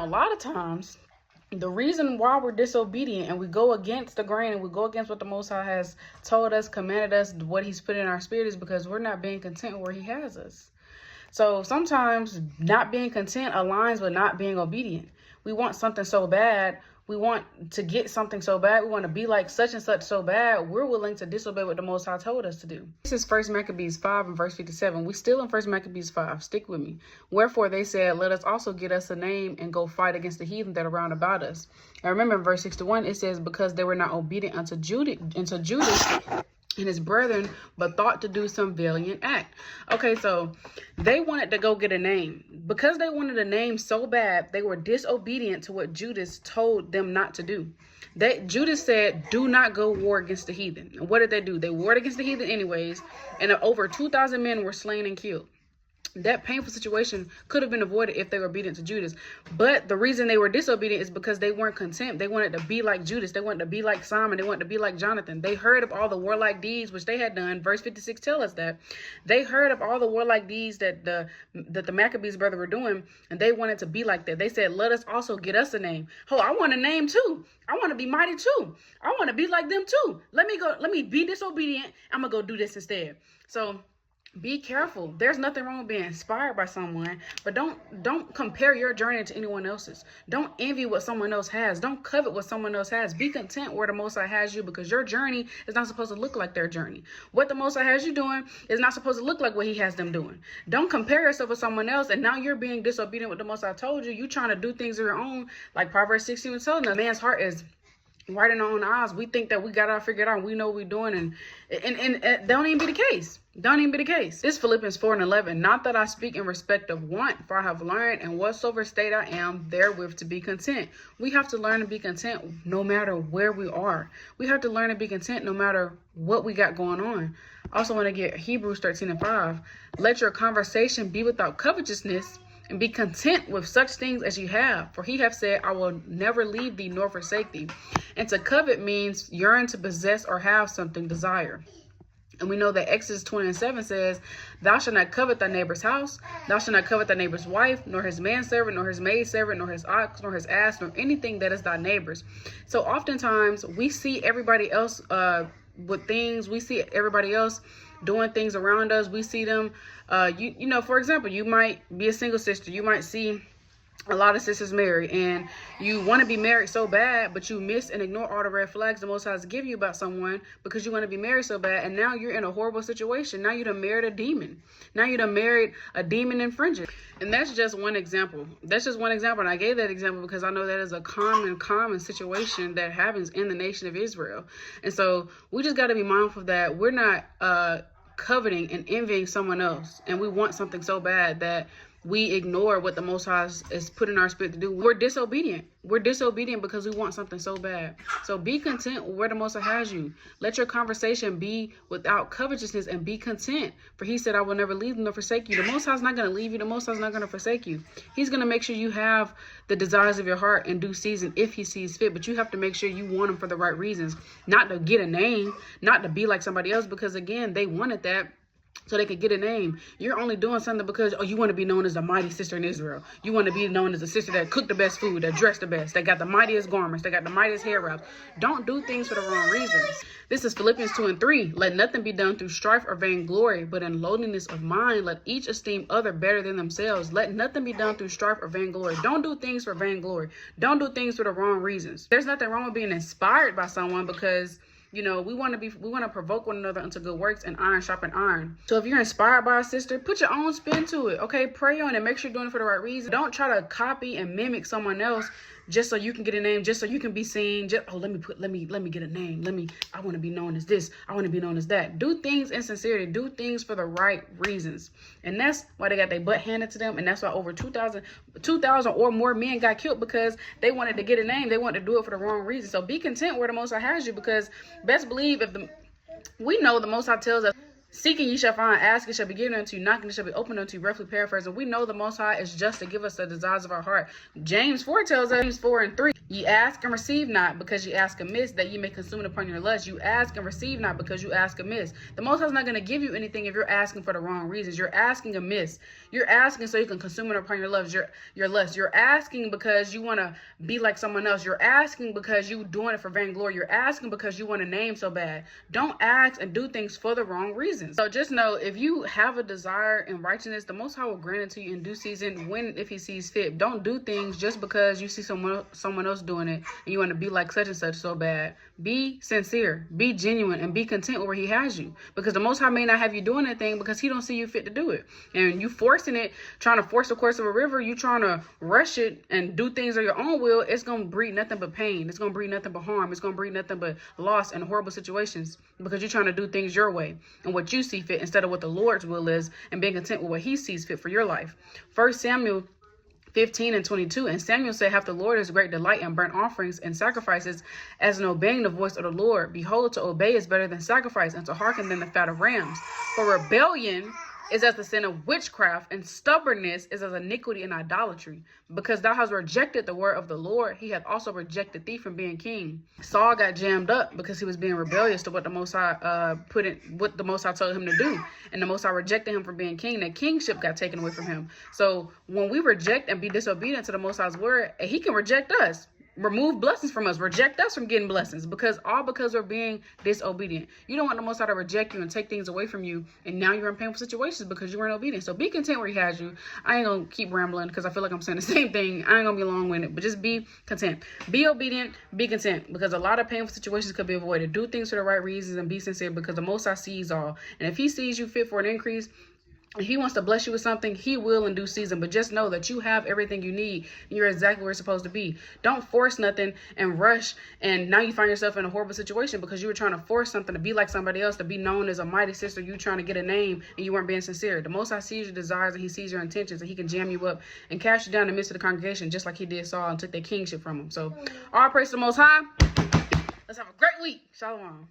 a lot of times, the reason why we're disobedient and we go against the grain and we go against what the Most High has told us, commanded us, what he's put in our spirit is because we're not being content where he has us. So sometimes not being content aligns with not being obedient. We want something so bad. We want to get something so bad. We want to be like such and such so bad. We're willing to disobey what the Most High told us to do. This is 1 Maccabees 5 and verse 57. We still in 1 Maccabees 5. Stick with me. Wherefore they said, let us also get us a name and go fight against the heathen that are round about us. And remember in verse 61, it says, because they were not obedient unto Judas and his brethren, but thought to do some valiant act. Okay, so they wanted to go get a name. Because they wanted a name so bad, they were disobedient to what Judas told them not to do. Judas said, do not go war against the heathen. And what did they do? They warred against the heathen anyways, and over 2,000 men were slain and killed. That painful situation could have been avoided if they were obedient to Judas. But the reason they were disobedient is because they weren't content. They wanted to be like Judas. They wanted to be like Simon. They wanted to be like Jonathan. They heard of all the warlike deeds which they had done. Verse 56 tells us that. They heard of all the warlike deeds that the Maccabees brother were doing, and they wanted to be like that. They said, let us also get us a name. Oh, I want a name too. I want to be mighty too. I want to be like them too. Let me be disobedient. I'm going to go do this instead. So be careful. There's nothing wrong with being inspired by someone, but don't compare your journey to anyone else's. Don't envy what someone else has. Don't covet what someone else has. Be content where the Most High has you, because your journey is not supposed to look like their journey. What the Most High has you doing is not supposed to look like what he has them doing. Don't compare yourself with someone else, and now you're being disobedient with the Most High told you. You trying to do things of your own, like Proverbs 16 was telling us. Man's heart is right in our own eyes. We think that we got it all figured out and we know what we're doing, and don't even be the case. Don't even be the case. This Philippians 4 and 11. Not that I speak in respect of want, for I have learned in whatsoever state I am therewith to be content. We have to learn to be content no matter where we are. We have to learn to be content no matter what we got going on. I also want to get Hebrews 13 and 5. Let your conversation be without covetousness, and be content with such things as you have. For he hath said, I will never leave thee nor forsake thee. And to covet means yearn to possess or have something, desire. And we know that Exodus 20 and 7 says, thou shalt not covet thy neighbor's house, thou shalt not covet thy neighbor's wife, nor his manservant, nor his maidservant, nor his ox, nor his ass, nor anything that is thy neighbor's. So oftentimes we see everybody else with things. We see everybody else doing things around us. We see them, you know, for example, you might be a single sister. You might see a lot of sisters married, and you want to be married so bad, but you miss and ignore all the red flags the Most High has give you about someone because you want to be married so bad, and now you're in a horrible situation. Now you done married a demon. Now you done married a demon infringer. And that's just one example. That's just one example, and I gave that example because I know that is a common situation that happens in the nation of Israel. And so we just got to be mindful that we're not coveting and envying someone else, and we want something so bad that we ignore what the Most High is put in our spirit to do. We're disobedient. We're disobedient because we want something so bad. So be content where the Most High has you. Let your conversation be without covetousness and be content. For he said, I will never leave you nor forsake you. The Most High is not going to leave you. The Most High is not going to forsake you. He's going to make sure you have the desires of your heart in due season if he sees fit. But you have to make sure you want them for the right reasons. Not to get a name, not to be like somebody else, because again, they wanted that so they could get a name. You're only doing something because, oh, you want to be known as the mighty sister in Israel. You want to be known as the sister that cooked the best food, that dressed the best, that got the mightiest garments, that got the mightiest hair wraps. Don't do things for the wrong reasons. This is Philippians 2 and 3. Let nothing be done through strife or vainglory, but in lowliness of mind, let each esteem other better than themselves. Let nothing be done through strife or vainglory. Don't do things for vainglory. Don't do things for the wrong reasons. There's nothing wrong with being inspired by someone because, you know, we want to provoke one another into good works, and iron sharpen iron. So if you're inspired by a sister, put your own spin to it. Okay, pray on it. Make sure you're doing it for the right reason. Don't try to copy and mimic someone else just so you can get a name, just so you can be seen. Just, oh, let me get a name. I want to be known as this. I want to be known as that. Do things in sincerity. Do things for the right reasons. And that's why they got their butt handed to them. And that's why over 2,000 or more men got killed because they wanted to get a name. They wanted to do it for the wrong reason. So be content where the Most High has you, because best believe we know the Most High tells us, Seeking ye shall find, asking shall be given unto you, knocking shall be opened unto you, roughly paraphrasing. We know the Most High is just to give us the desires of our heart. James 4 tells us, James 4:3, ye ask and receive not, because ye ask amiss, that ye may consume it upon your lust. You ask and receive not, because you ask amiss. The Most High is not going to give you anything if you're asking for the wrong reasons. You're asking amiss. You're asking so you can consume it upon your lust. Your lust. You're asking because you want to be like someone else. You're asking because you're doing it for vainglory. You're asking because you want a name so bad. Don't ask and do things for the wrong reasons. So just know, if you have a desire in righteousness, the Most High will grant it to you in due season, when, if he sees fit. Don't do things just because you see someone else doing it and you want to be like such and such so bad. Be sincere, be genuine, and be content with where he has you, because the Most High may not have you doing anything because he don't see you fit to do it. And you forcing it, trying to force the course of a river, you trying to rush it and do things on your own will, it's going to breed nothing but pain. It's going to breed nothing but harm. It's going to breed nothing but loss and horrible situations, because you're trying to do things your way and what you see fit instead of what the Lord's will is, and being content with what he sees fit for your life. 1 Samuel 15:22, and Samuel said, hath the Lord his great delight in burnt offerings and sacrifices, as in obeying the voice of the Lord? Behold, to obey is better than sacrifice, and to hearken than the fat of rams. For rebellion is as the sin of witchcraft, and stubbornness is as iniquity and idolatry. Because thou hast rejected the word of the Lord, he hath also rejected thee from being king. Saul got jammed up because he was being rebellious to what the Most High what the Most High told him to do, and the Most High rejected him from being king. That kingship got taken away from him. So when we reject and be disobedient to the Most High's word, he can reject us. Remove blessings from us, reject us from getting blessings, because we're being disobedient. You don't want the Most High to reject you and take things away from you, and now you're in painful situations because you weren't obedient. So be content where he has you. I ain't gonna keep rambling because I feel like I'm saying the same thing. I ain't gonna be long-winded, but just be content, be obedient, be content, because a lot of painful situations could be avoided. Do things for the right reasons and be sincere, because the Most High sees all. And if he sees you fit for an increase, if he wants to bless you with something, he will in due season. But just know that you have everything you need, and you're exactly where you're supposed to be. Don't force nothing and rush, and now you find yourself in a horrible situation because you were trying to force something to be like somebody else, to be known as a mighty sister. You trying to get a name, and you weren't being sincere. The Most High sees your desires, and he sees your intentions, and he can jam you up and cast you down in the midst of the congregation, just like he did Saul and took their kingship from him. So all praise to the Most High. Let's have a great week. Shalom.